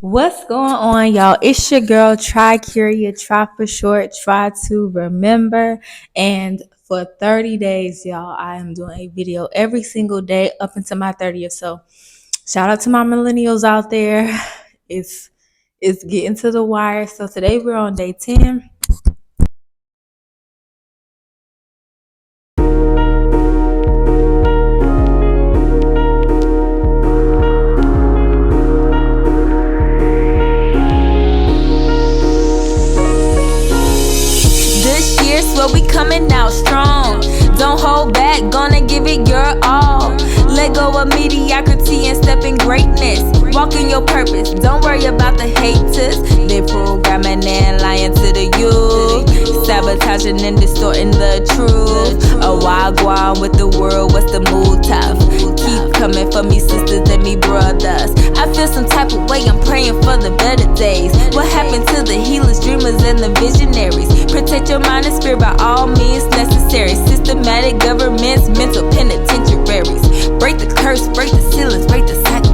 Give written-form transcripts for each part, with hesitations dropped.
What's going on, y'all? It's your girl, Try Curia, try for short, try to remember. And for 30 days, y'all, I am doing a video every single day up until my 30th. So shout out to my millennials out there. It's it's getting to the wire. So today we're on day 10. This year, swear we coming out strong. Don't hold back, gonna give it your all. Let go of mediocrity and step in greatness. Walk in your purpose, don't worry about the haters. They programming and lying to the youth, sabotaging and distorting the truth. A wagwan with the world, what's the mood tough? Keep coming for me sisters and me brothers. I feel some type of way, I'm praying for the better days. What happened to the healers, dreamers, and the visionaries? Protect your mind and spirit by all means necessary. Systematic governments, mental penitentiaries. Break the curse, break the ceilings, break the cycle.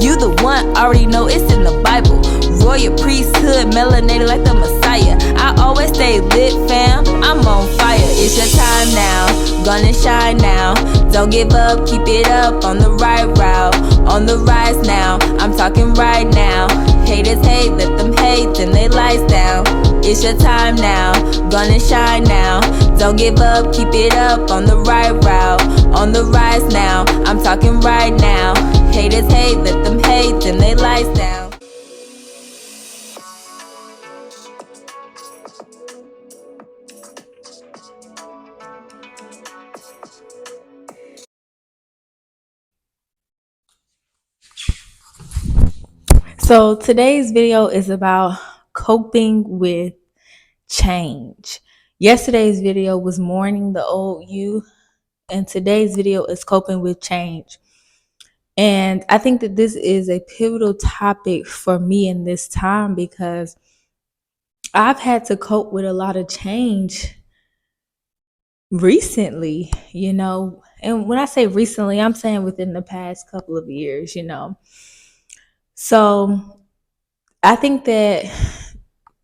You the one, already know it's in the Bible. Royal priesthood, melanated like the Messiah. I always stay lit, fam, I'm on fire. It's your time now, gonna shine now. Don't give up, keep it up, on the right route. On the rise now, I'm talking right now. Haters hate, let them hate, then they lights down. It's your time now, gonna shine now. Don't give up, keep it up, on the right route. On the rise now, I'm talking right now. Haters hate, let them hate, then they lights down. So today's video is about coping with change. Yesterday's video was mourning the old you, and today's video is coping with change. And I think that this is a pivotal topic for me in this time because I've had to cope with a lot of change recently. And when I say recently, I'm saying within the past couple of years. So I think that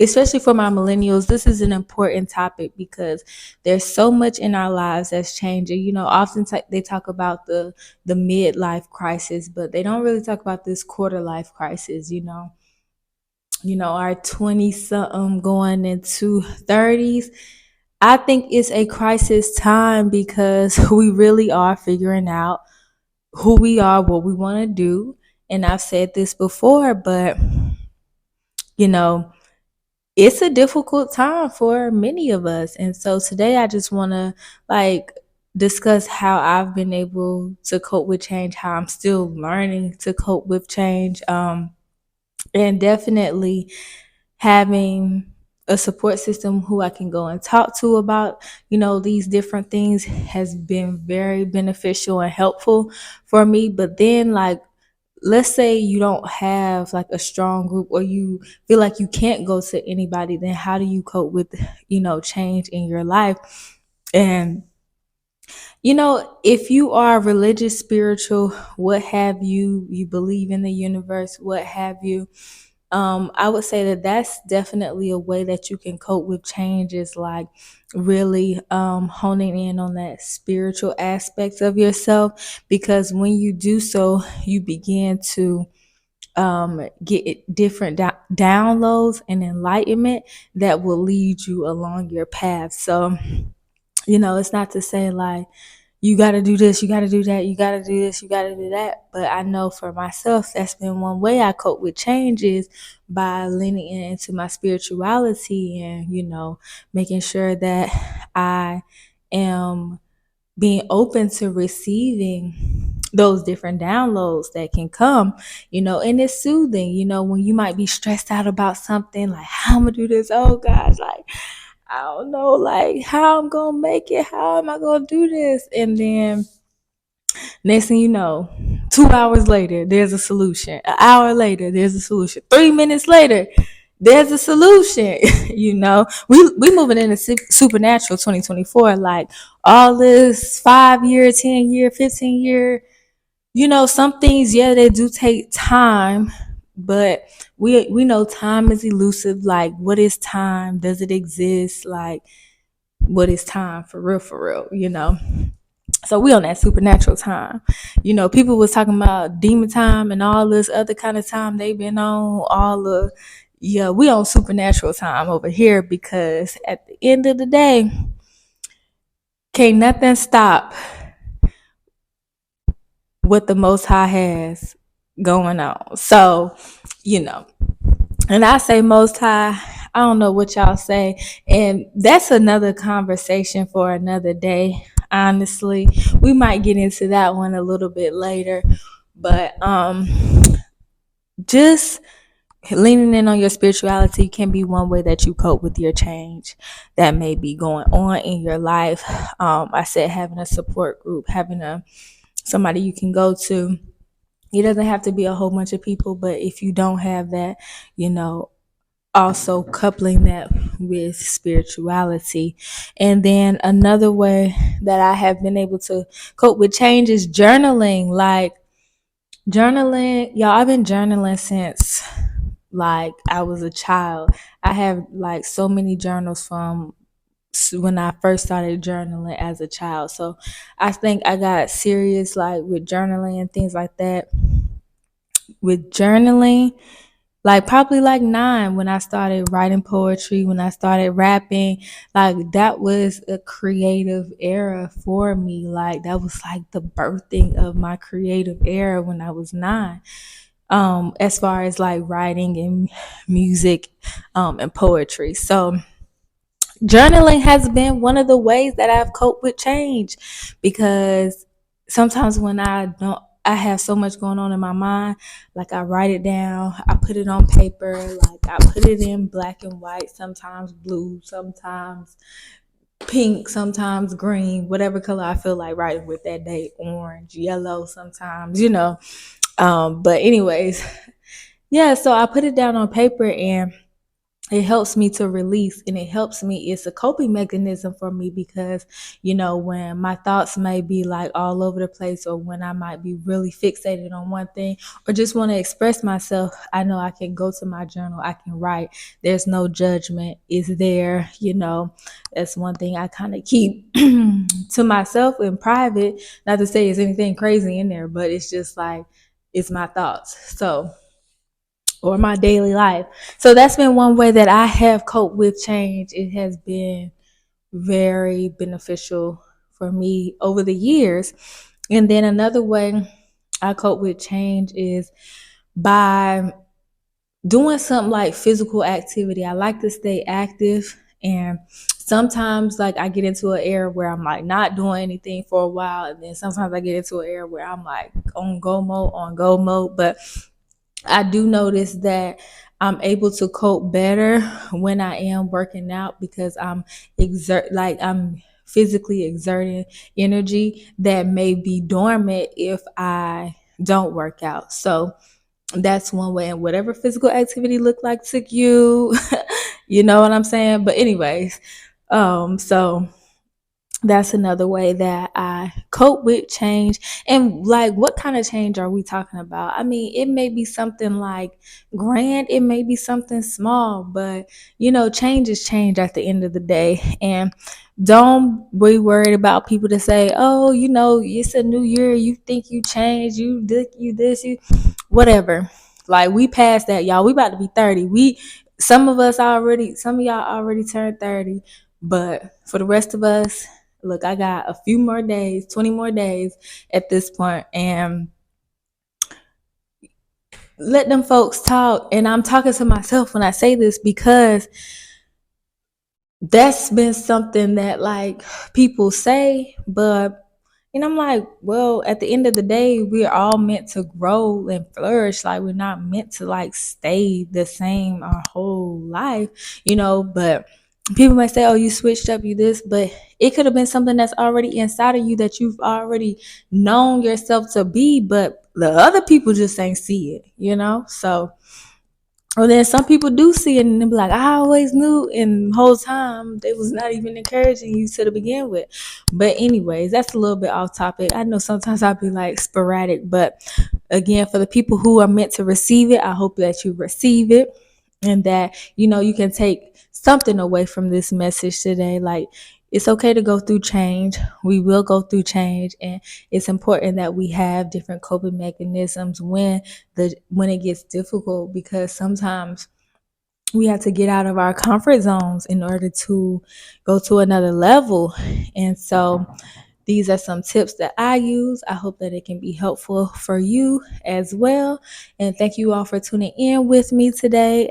especially for my millennials, this is an important topic because there's so much in our lives that's changing. Often they talk about the midlife crisis, but they don't really talk about this quarter life crisis. Our 20 something going into 30s. I think it's a crisis time because we really are figuring out who we are, what we want to do. And I've said this before, but you know, it's a difficult time for many of us. And so today I just want to discuss how I've been able to cope with change, how I'm still learning to cope with change. And definitely having a support system who I can go and talk to about, these different things has been very beneficial and helpful for me. But then let's say you don't have like a strong group or you feel like you can't go to anybody, then how do you cope with change in your life? And if you are religious, spiritual, what have you believe in the universe, what have you, I would say that that's definitely a way that you can cope with change, is like really honing in on that spiritual aspect of yourself, because when you do so, you begin to get different downloads and enlightenment that will lead you along your path. So, it's not to say like you got to do this, you got to do that, you got to do this, you got to do that. But I know for myself, that's been one way I cope with changes, by leaning into my spirituality and, making sure that I am being open to receiving those different downloads that can come, and it's soothing, when you might be stressed out about something like, how I'm gonna do this, oh gosh, like I don't know, like how I'm gonna make it, how am I gonna do this? And then next thing you know, 2 hours later, there's a solution. An hour later, there's a solution. 3 minutes later, there's a solution. We moving into supernatural 2024. Like all this 5 year, 10 year, 15 year. Some things, yeah, they do take time, but we know time is elusive. Like, what is time? Does it exist? Like, what is time for real, so we on that supernatural time. People was talking about demon time and all this other kind of time they've been on. Yeah, we on supernatural time over here, because at the end of the day, can't nothing stop what the Most High has going on. So, you know, and I say Most High, I don't know what y'all say. And that's another conversation for another day. Honestly, we might get into that one a little bit later. But just leaning in on your spirituality can be one way that you cope with your change that may be going on in your life. I said having a support group, having somebody you can go to. It doesn't have to be a whole bunch of people, but if you don't have that, also coupling that with spirituality. And then another way that I have been able to cope with change is journaling. Like, journaling, y'all, I've been journaling since like I was a child. I have like so many journals from when I first started journaling as a child. So I think I got serious like with journaling and things like that. With journaling, like probably like 9, when I started writing poetry, when I started rapping. Like, that was a creative era for me. Like, that was like the birthing of my creative era when I was 9. As far as like writing and music, and poetry. So journaling has been one of the ways that I've coped with change, because sometimes when I have so much going on in my mind, like I write it down, I put it on paper, like I put it in black and white, sometimes blue, sometimes pink, sometimes green, whatever color I feel like writing with that day, orange, yellow sometimes, but anyways, yeah, so I put it down on paper, and it helps me to release, and it helps me, it's a coping mechanism for me, because when my thoughts may be like all over the place, or when I might be really fixated on one thing, or just want to express myself, I know I can go to my journal, I can write. There's no judgment, it's there. That's one thing I kind of keep to myself in private. Not to say it's anything crazy in there, but it's just like, it's my thoughts, or my daily life. So that's been one way that I have coped with change. It has been very beneficial for me over the years. And then another way I cope with change is by doing something like physical activity. I like to stay active, and sometimes like I get into an era where I'm like not doing anything for a while, and then sometimes I get into an era where I'm like on go mode. But I do notice that I'm able to cope better when I am working out, because I'm physically exerting energy that may be dormant if I don't work out. So that's one way. And whatever physical activity look like to you, you know what I'm saying? But anyways, so that's another way that I cope with change. And like, what kind of change are we talking about? I mean, it may be something like grand, it may be something small, but change is change at the end of the day. And don't be worried about people to say, oh, it's a new year, you think you changed, you did, you this, you whatever. Like, we passed that, y'all. We about to be 30. Some of y'all already turned 30, but for the rest of us, look, I got a few more days, 20 more days at this point, and let them folks talk. And I'm talking to myself when I say this, because that's been something that like people say, but I'm like, well, at the end of the day, we're all meant to grow and flourish. Like, we're not meant to like stay the same our whole life, but people might say, oh, you switched up, you this, but it could have been something that's already inside of you that you've already known yourself to be, but the other people just ain't see it. So, or then some people do see it and they be like, I always knew, and the whole time they was not even encouraging you to begin with. But anyways, that's a little bit off topic. I know sometimes I'll be like sporadic, but again, for the people who are meant to receive it, I hope that you receive it and that, you can take something away from this message today. Like, it's okay to go through change. We will go through change, and it's important that we have different coping mechanisms when it gets difficult, because sometimes we have to get out of our comfort zones in order to go to another level. And so these are some tips that I use. I hope that it can be helpful for you as well. And thank you all for tuning in with me today.